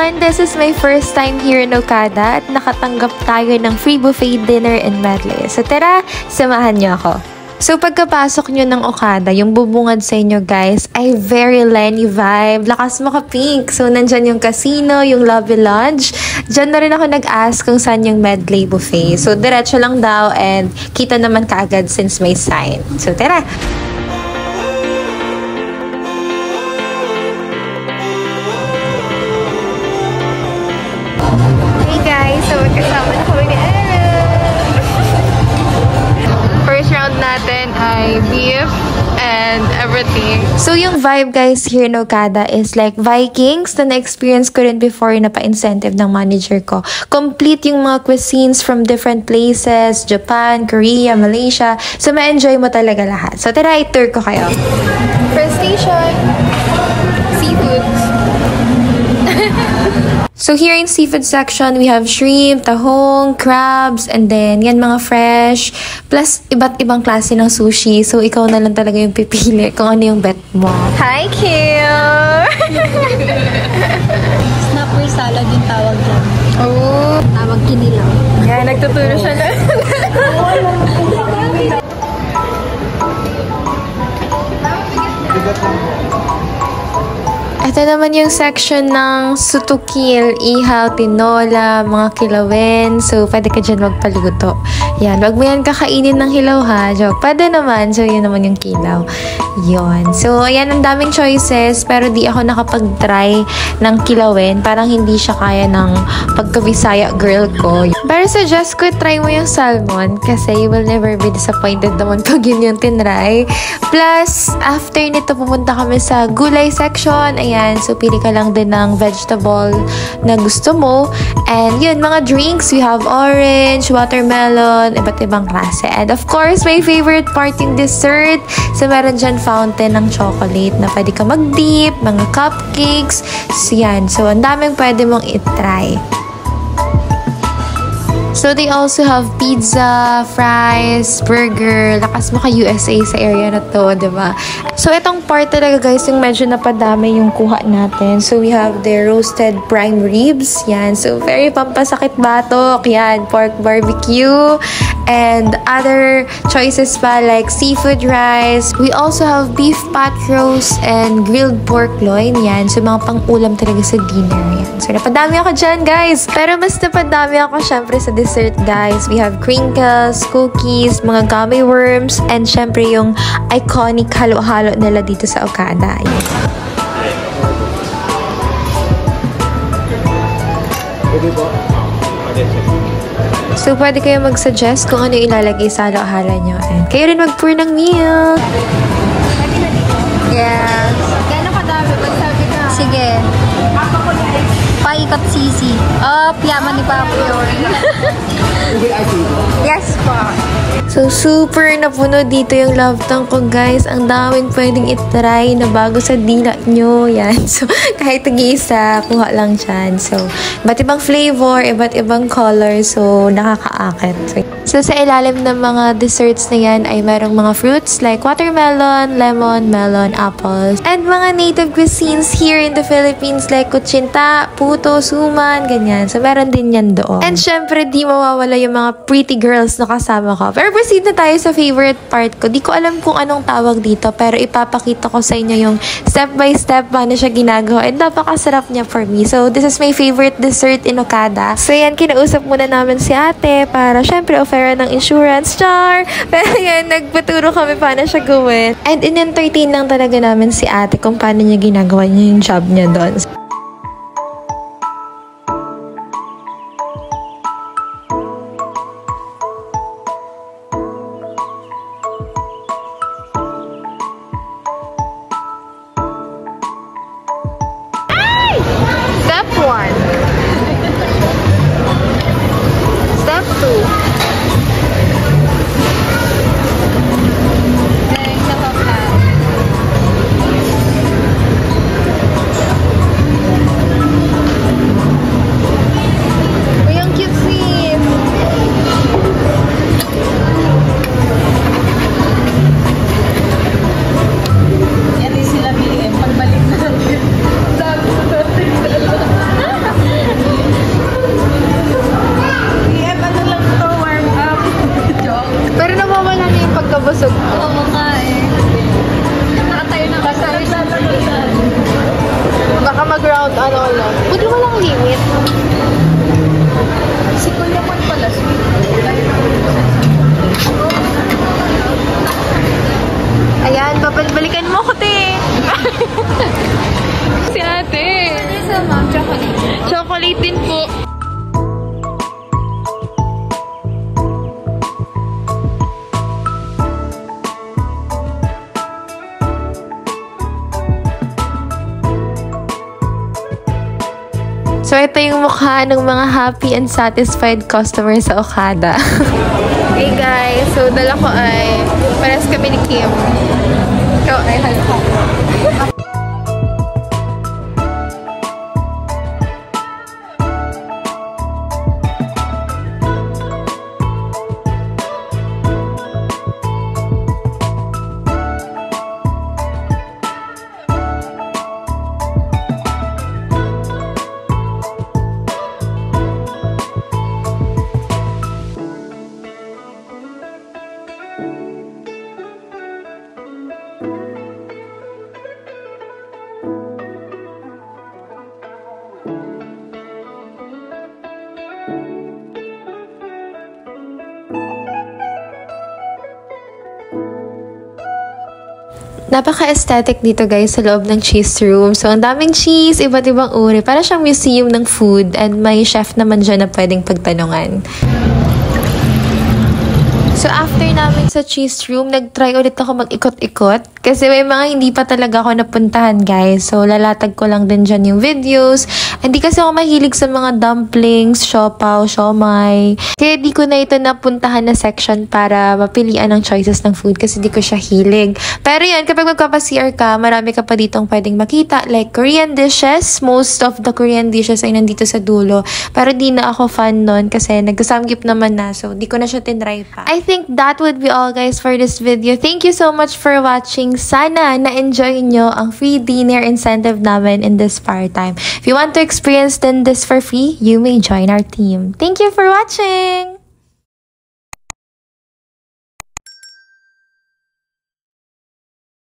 everyone! This is my first time here in Okada at nakatanggap tayo ng free buffet dinner and medley. So tara, samahan niyo ako. So pagkapasok nyo ng Okada, yung bubungad sa inyo guys ay very Lenny vibe. Lakas mo ka pink. So nandyan yung casino, yung lobby lounge. Diyan na rin ako nag-ask kung saan yung medley buffet. So diretso lang daw and kita naman kaagad since may sign. So tara! Hey guys! So magkasama na kami ni first round natin ay beef and everything. So yung vibe guys here in Okada is like Vikings na na-experience ko rin before na pa-incentive ng manager ko. Complete yung mga cuisines from different places, Japan, Korea, Malaysia. So ma-enjoy mo talaga lahat. So tara, i-tour ko kayo. First station, seafood. So here in seafood section, we have shrimp, tahong, crabs, and then yan mga fresh, plus iba't ibang klase ng sushi. So ikaw na lang talaga yung pipili kung ano yung bet mo. Hi, Kim! Snapper salad yung tawag dyan. Oh! Tawag kinilaw. Yan, nagtuturo siya na. Ito naman yung section ng sutukil, ihaw, tinola, mga kilawin. So, pwede ka dyan magpaluto. Yan, wag mo yan kakainin ng hilaw ha. Joke. Pwede naman. So, yun naman yung kilaw. Yun. So, ayan, ang daming choices. Pero di ako nakapag-try ng kilawin. Parang hindi siya kaya ng pagka-Bisaya girl ko. Pero suggest ko, try mo yung salmon. Kasi you will never be disappointed naman pag yun yung tinry. Plus, after nito, pumunta kami sa gulay section. Ayan. So, pili ka lang din ng vegetable na gusto mo. And yun, mga drinks. We have orange, watermelon, iba't ibang klase. And of course, my favorite part yung dessert. So, meron dyan fountain ng chocolate na pwede ka mag-dip, mga cupcakes. So, yan. So, ang daming pwede mong itry. So, they also have pizza, fries, burger. Lakas mo ka USA sa area na to, diba? So, itong part talaga guys, yung medyo napadami yung kuha natin. So, we have the roasted prime ribs. Yan. So, very pampasakit batok. Yan. Pork barbecue. And other choices pa like seafood rice. We also have beef pot roast and grilled pork loin. Yan. So, mga pang-ulam talaga sa dinner. Yan. So, napadami ako dyan, guys. Pero mas napadami ako syempre sa dessert, guys. We have crinkles, cookies, mga gummy worms, and syempre yung iconic halo-halo nila dito sa Okada. So, pwede kayo mag-suggest kung ano ilalagay sa halo-halo nyo. And kayo rin mag-pour ng meal. Yeah. Gano'n kadami? Pagsabi ka. Sige. Paikot sisi. Yaman ni Papa yun. Yes po. So, super napuno dito yung love tank ko, guys. Ang daming pwedeng itry na bago sa dila nyo. Yan. So, kahit tag-iisa, kuha lang dyan. So, iba't ibang flavor, iba't ibang color. So, nakakaakit. So, sa ilalim ng mga desserts na yan ay merong mga fruits like watermelon, lemon, melon, apples, and mga native cuisines here in the Philippines like kutsinta, puto, suman, ganyan. So, meron din yan doon. And syempre, di mawawala yung mga pretty girls na kasama ko. Pero proceed na tayo sa favorite part ko. Di ko alam kung anong tawag dito, pero ipapakita ko sa inyo yung step by step paano siya ginagawa. And napakasarap niya for me. So, this is my favorite dessert in Okada. So, yan, kinausap muna namin si ate para syempre offer ng insurance, char! Pero yan, nagpaturo kami paano siya gawin. And in-entertain lang talaga namin si ate kung paano niya ginagawa niya yung job niya doon. Step 1. Step 2. chocolate din po. So, ito yung mukha ng mga happy and satisfied customers sa Okada. Hey guys, so dala ko ay pares kami ni Kim. Ikaw ay halka. Napaka-aesthetic dito guys sa loob ng cheese room. So, ang daming cheese, iba't ibang uri. Para siyang museum ng food and may chef naman dyan na pwedeng pagtanungan. So, after namin sa cheese room, nag-try ulit ako mag-ikot-ikot. Kasi may mga hindi pa talaga ako napuntahan, guys. So, lalatag ko lang din dyan yung videos. Hindi kasi ako mahilig sa mga dumplings, siopaw, siomai. Kaya di ko na ito napuntahan na section para mapilian ng choices ng food kasi di ko siya hilig. Pero yan, kapag magpapa-CR ka, marami ka pa ditong pwedeng makita. Like Korean dishes. Most of the Korean dishes ay nandito sa dulo. Pero di na ako fan nun kasi nag-samgyup naman na. So, di ko na siya tinry pa. I think that would be all guys for this video. Thank you so much for watching. Sana na-enjoy nyo ang free dinner incentive namin in this part time. If you want to experience then this for free, you may join our team. Thank you for watching!